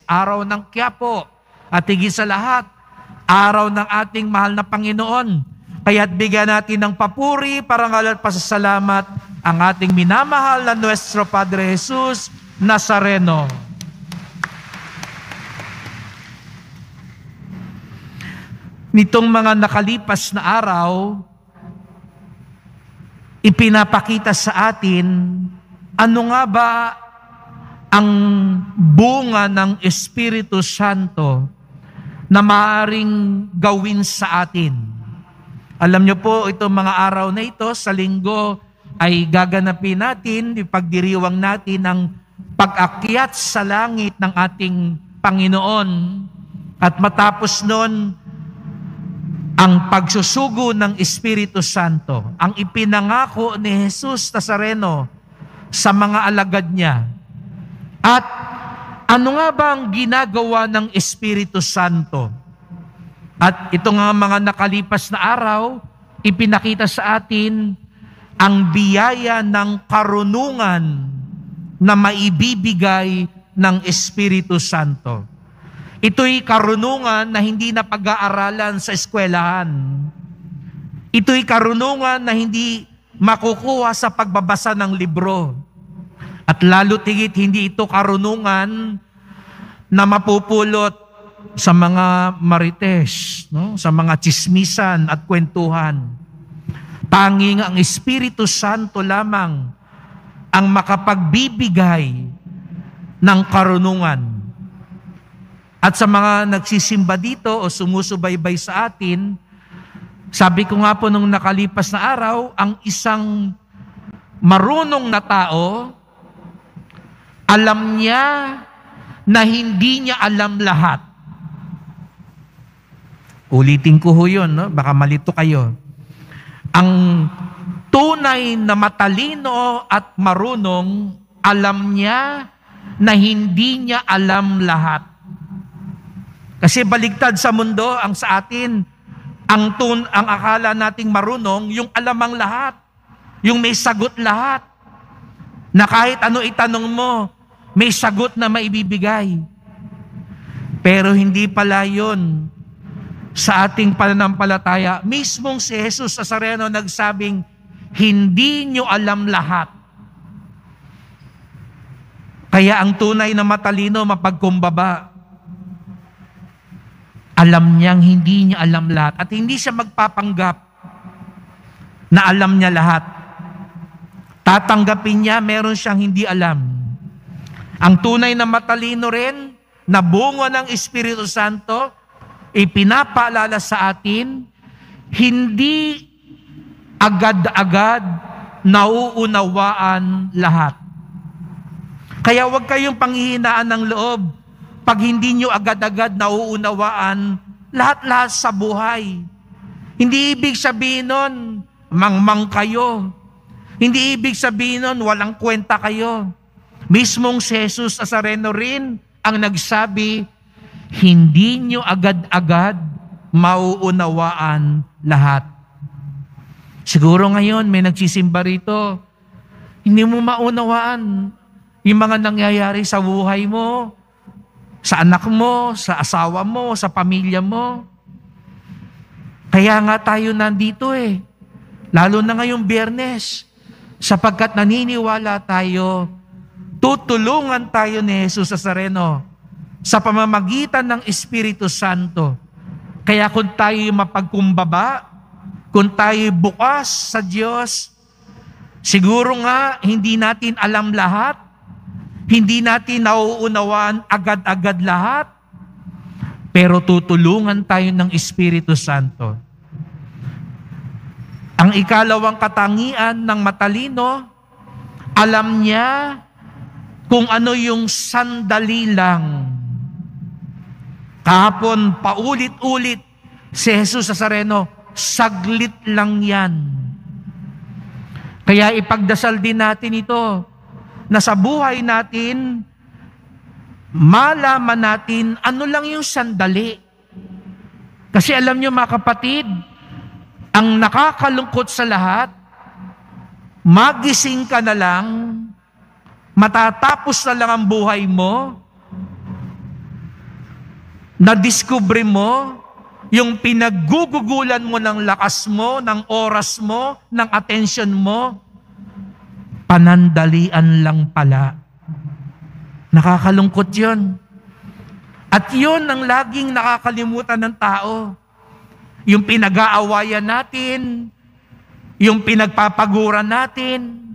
araw ng Quiapo, at higit sa lahat, araw ng ating mahal na Panginoon. Kaya't bigyan natin ng papuri, parangal at pasasalamat ang ating minamahal na Nuestro Padre Jesus Nazareno. Nitong mga nakalipas na araw, ipinapakita sa atin ano nga ba ang bunga ng Espiritu Santo na maaaring gawin sa atin. Alam niyo po, itong mga araw na ito, sa linggo, ay gaganapin natin, ipagdiriwang natin ang pag-akyat sa langit ng ating Panginoon. At matapos nun, ang pagsusugo ng Espiritu Santo, ang ipinangako ni Jesus Nazareno sa mga alagad niya. At ano nga ba ang ginagawa ng Espiritu Santo? At ito nga mga nakalipas na araw, ipinakita sa atin ang biyaya ng karunungan na maibibigay ng Espiritu Santo. Ito'y karunungan na hindi na pag-aaralan sa eskwelahan. Ito'y karunungan na hindi makukuha sa pagbabasa ng libro. At lalo tigit, hindi ito karunungan na mapupulot sa mga marites, no? Sa mga tsismisan at kwentuhan. Tanging ang Espiritu Santo lamang ang makapagbibigay ng karunungan. At sa mga nagsisimba dito o sumusubaybay sa atin, sabi ko nga po nung nakalipas na araw, ang isang marunong na tao, alam niya na hindi niya alam lahat. Ulitin ko ho yun, no? Baka malito kayo. Ang tunay na matalino at marunong, alam niya na hindi niya alam lahat. Kasi baligtad sa mundo, ang sa atin, ang akala nating marunong, yung alam ang lahat. Yung may sagot lahat. Na kahit ano itanong mo, may sagot na maibibigay. Pero hindi pala yun sa ating pananampalataya. Mismong si Jesus Nazareno nagsabing, hindi nyo alam lahat. Kaya ang tunay na matalino, mapagkumbaba, alam niyang hindi niya alam lahat. At hindi siya magpapanggap na alam niya lahat. Tatanggapin niya, meron siyang hindi alam. Ang tunay na matalino rin, na bunga ng Espiritu Santo, ipinapaalala sa atin, hindi agad-agad nauunawaan lahat. Kaya huwag kayong panghihinaan ng loob pag hindi nyo agad-agad nauunawaan lahat-lahat sa buhay. Hindi ibig sabihin nun, mangmang kayo. Hindi ibig sabihin nun, walang kwenta kayo. Mismong si Jesus Nazareno rin ang nagsabi, hindi nyo agad-agad mauunawaan lahat. Siguro ngayon may nagsisimba rito, hindi mo maunawaan yung mga nangyayari sa buhay mo, sa anak mo, sa asawa mo, sa pamilya mo. Kaya nga tayo nandito lalo na ngayong Biyernes, sapagkat naniniwala tayo, tutulungan tayo ni Jesus Nazareno sa pamamagitan ng Espiritu Santo. Kaya kung tayo mapagkumbaba, kung tayo bukas sa Diyos, siguro nga hindi natin alam lahat, hindi natin nauunawaan agad-agad lahat, pero tutulungan tayo ng Espiritu Santo. Ang ikalawang katangian ng matalino, alam niya kung ano yung sandali lang. Kahapon, paulit-ulit, si Jesus Nazareno, saglit lang yan. Kaya ipagdasal din natin ito, na sa buhay natin, malaman natin ano lang yung sandali. Kasi alam nyo mga kapatid, ang nakakalungkot sa lahat, magising ka na lang, matatapos na lang ang buhay mo, Na-discover mo yung pinaggugugulan mo ng lakas mo, ng oras mo, ng attention mo, panandalian lang pala. Nakakalungkot yun. At yun ang laging nakakalimutan ng tao. Yung pinag-aawayan natin, yung pinagpapaguran natin,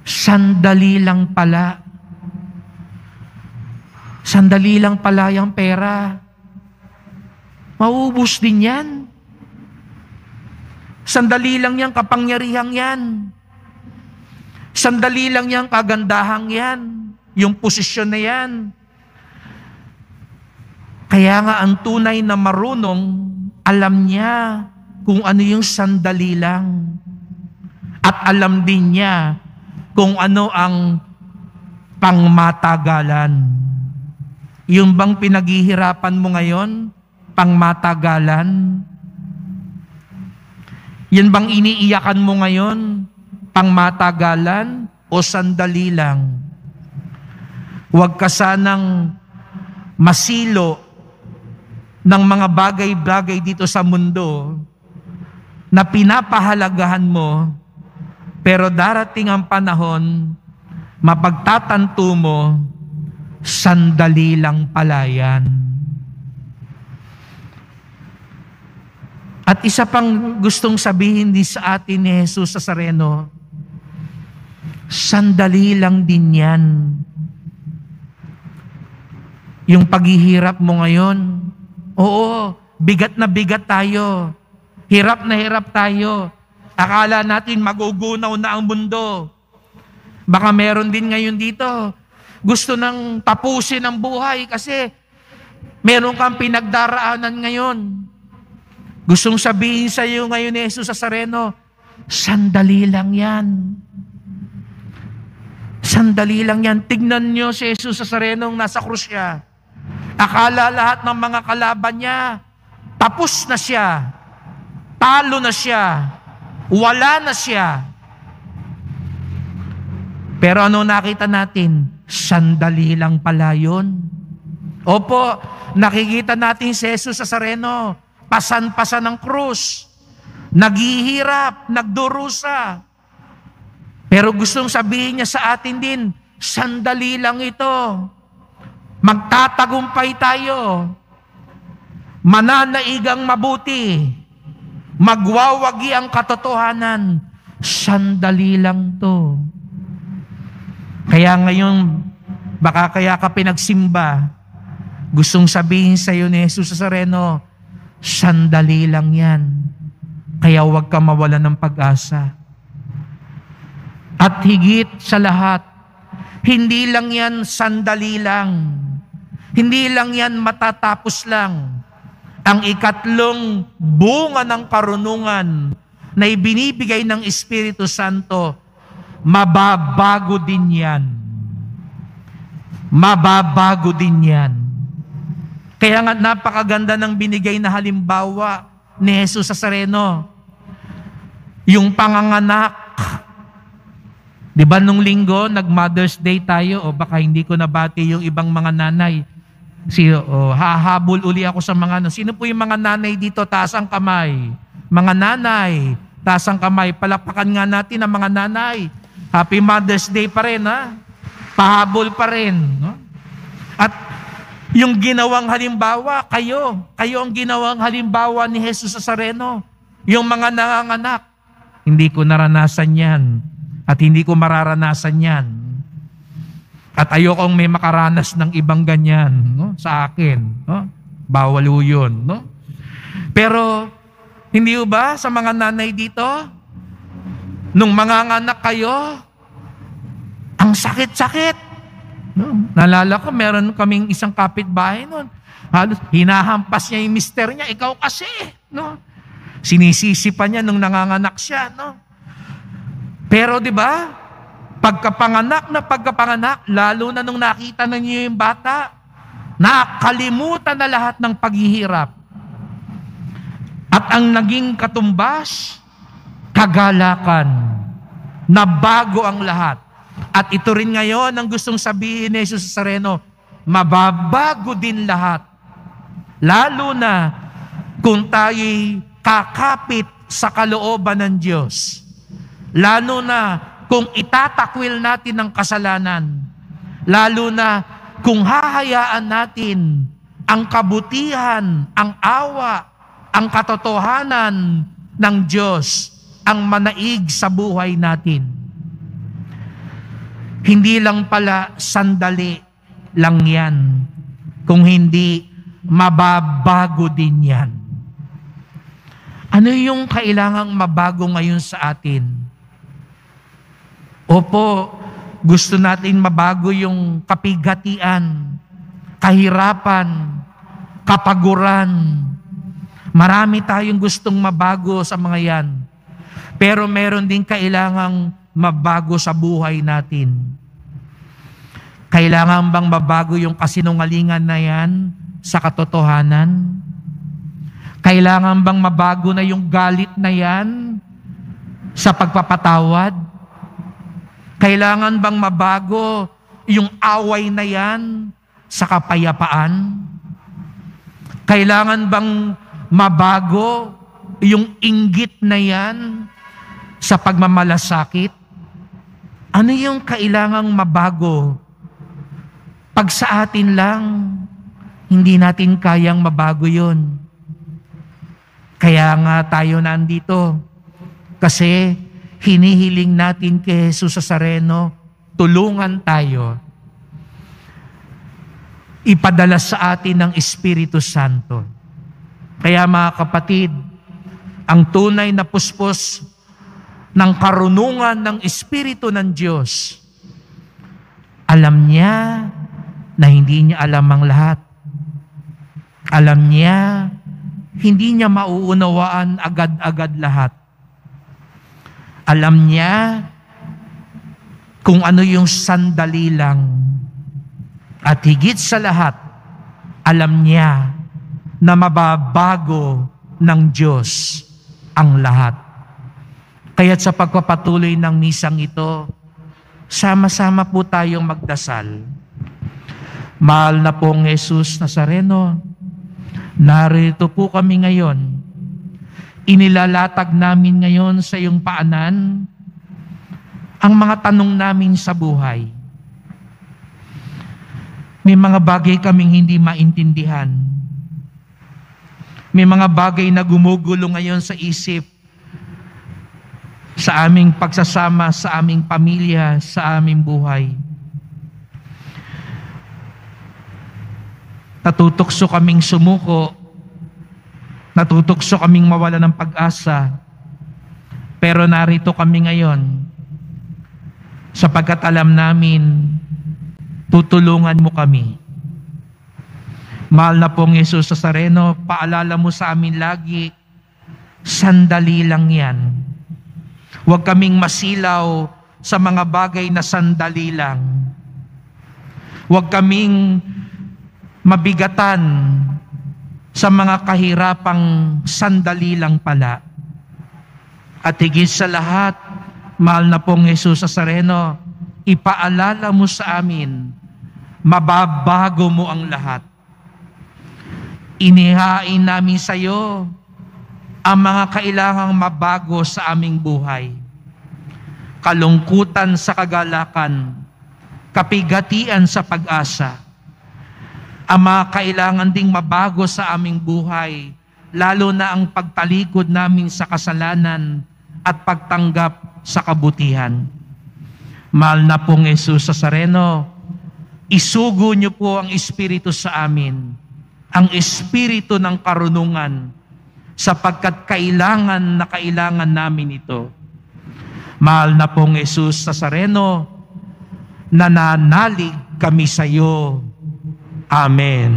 sandali lang pala. Sandali lang pala yung pera. Mauubos din yan. Sandali lang yung kapangyarihang yan. Sandali lang yung kagandahang yan. Yung posisyon na yan. Kaya nga ang tunay na marunong, alam niya kung ano yung sandali lang. At alam din niya kung ano ang pangmatagalan. Yung bang pinaghihirapan mo ngayon, pangmatagalan? Yan bang iniiyakan mo ngayon, pangmatagalan o sandali lang? Huwag ka sanang masilo ng mga bagay-bagay dito sa mundo na pinapahalagahan mo, pero darating ang panahon, mapagtatanto mo, sandali lang pala yan. At isa pang gustong sabihin din sa atin ni Jesus Nazareno, sandali lang din yan. Yung paghihirap mo ngayon, oo, bigat na bigat tayo. Hirap na hirap tayo. Akala natin magugunaw na ang mundo. Baka meron din ngayon dito, gusto nang tapusin ang buhay kasi meron kang pinagdaraanan ngayon. Gustong sabihin sa iyo ngayon ni Jesus Nazareno, sandali lang yan. Sandali lang yan. Tignan nyo si Jesus Nazareno nasa krus siya. Akala lahat ng mga kalaban niya, tapos na siya. Talo na siya. Wala na siya. Pero ano nakita natin? Sandali lang pala yun. Opo, nakikita natin si Jesus Nazareno, pasan-pasan ng krus, naghihirap, nagdurusa. Pero gustong sabihin niya sa atin din, sandali lang ito. Magtatagumpay tayo. Mananaigang mabuti. Magwawagi ang katotohanan. Sandali lang to. Kaya ngayon, baka kaya ka pinagsimba, gustong sabihin sa iyo ni Jesus Nazareno, sandali lang yan. Kaya huwag ka mawalan ng pag-asa. At higit sa lahat, hindi lang yan sandali lang. Hindi lang yan matatapos lang. Ang ikatlong bunga ng karunungan na ibinibigay ng Espiritu Santo, mababago din yan. Mababago din yan. Kaya nga napakaganda ng binigay na halimbawa ni Jesus Nazareno. Yung panganganak. Di ba nung linggo, nag-Mother's Day tayo, o baka hindi ko nabati yung ibang mga nanay. Hahabol uli ako sa mga, sino po yung mga nanay dito? Taas ang kamay. Mga nanay, taas ang kamay. Palakpakan nga natin ang mga nanay. Happy Mother's Day pa rin, ha? Pahabol pa rin. No? At yung ginawang halimbawa, kayo ang ginawang halimbawa ni Jesus Nazareno. Yung mga nanganganak, hindi ko naranasan yan. At hindi ko mararanasan yan. At ayokong may makaranas ng ibang ganyan, no? Sa akin. No? Bawal yun. No? Pero, hindi ba sa mga nanay dito, nung manganganak kayo, ang sakit-sakit. No? Nalala ko, meron kaming isang kapitbahay nun. Halos hinahampas niya yung mister niya, ikaw kasi. No? Sinisisi pa niya nung nanganganak siya. No? Pero di ba, pagkapanganak, lalo na nung nakita na niyo yung bata, nakalimutan na lahat ng paghihirap. At ang naging katumbas, kagalakan, na bago ang lahat. At ito rin ngayon ang gustong sabihin ni Jesus Nazareno, mababago din lahat Lalo na kung tayo'y kakapit sa kalooban ng Diyos. Lalo na kung itatakwil natin ang kasalanan. Lalo na kung hahayaan natin ang kabutihan, ang awa, ang katotohanan ng Diyos ang manaig sa buhay natin. Hindi lang pala sandali lang yan, kung hindi mababago din yan. Ano yung kailangang mabago ngayon sa atin? Opo, gusto natin mabago yung kapigatian, kahirapan, kapaguran. Marami tayong gustong mabago sa mga yan. Pero meron din kailangang mabago sa buhay natin. Kailangan bang mabago yung kasinungalingan na yan sa katotohanan? Kailangan bang mabago na yung galit na yan sa pagpapatawad? Kailangan bang mabago yung away na yan sa kapayapaan? Kailangan bang mabago yung inggit na yan sa pagmamalasakit? Ano yung kailangang mabago? Pag sa atin lang, hindi natin kayang mabago yun. Kaya nga tayo nandito. Kasi hinihiling natin kay Jesus Nazareno, tulungan tayo. Ipadala sa atin ng Espiritu Santo. Kaya mga kapatid, ang tunay na puspos ng karunungan ng Espiritu ng Diyos, alam niya na hindi niya alam ang lahat. Alam niya, hindi niya mauunawaan agad-agad lahat. Alam niya kung ano yung sandali lang. At higit sa lahat, alam niya na mababago ng Diyos ang lahat. Kaya't sa pagpapatuloy ng misang ito, sama-sama po tayong magdasal. Mahal na pong Jesus Nazareno, narito po kami ngayon. Inilalatag namin ngayon sa iyong paanan ang mga tanong namin sa buhay. May mga bagay kaming hindi maintindihan. May mga bagay na gumugulo ngayon sa isip, sa aming pagsasama, sa aming pamilya, sa aming buhay. Natutokso kaming sumuko, natutokso kaming mawala ng pag-asa, pero narito kami ngayon sapagkat alam namin tutulungan mo kami. Mahal na pong Jesus Nazareno, paalala mo sa amin lagi, sandali lang yan. Huwag kaming masilaw sa mga bagay na sandali lang. Huwag kaming mabigatan sa mga kahirapang sandali lang pala. At higit sa lahat, mahal na pong Jesus Nazareno, ipaalala mo sa amin, mababago mo ang lahat. Inihain namin sa iyo ang mga kailangang mabago sa aming buhay. Kalungkutan sa kagalakan, kapigatian sa pag-asa. Ang mga kailangan ding mabago sa aming buhay, lalo na ang pagtalikod namin sa kasalanan at pagtanggap sa kabutihan. Mahal na pong Jesus Nazareno, isugo niyo po ang Espiritu sa amin, ang Espiritu ng karunungan, sapagkat kailangan namin ito. Mahal na pong Jesus Nazareno, nananalig kami sa iyo. Amen.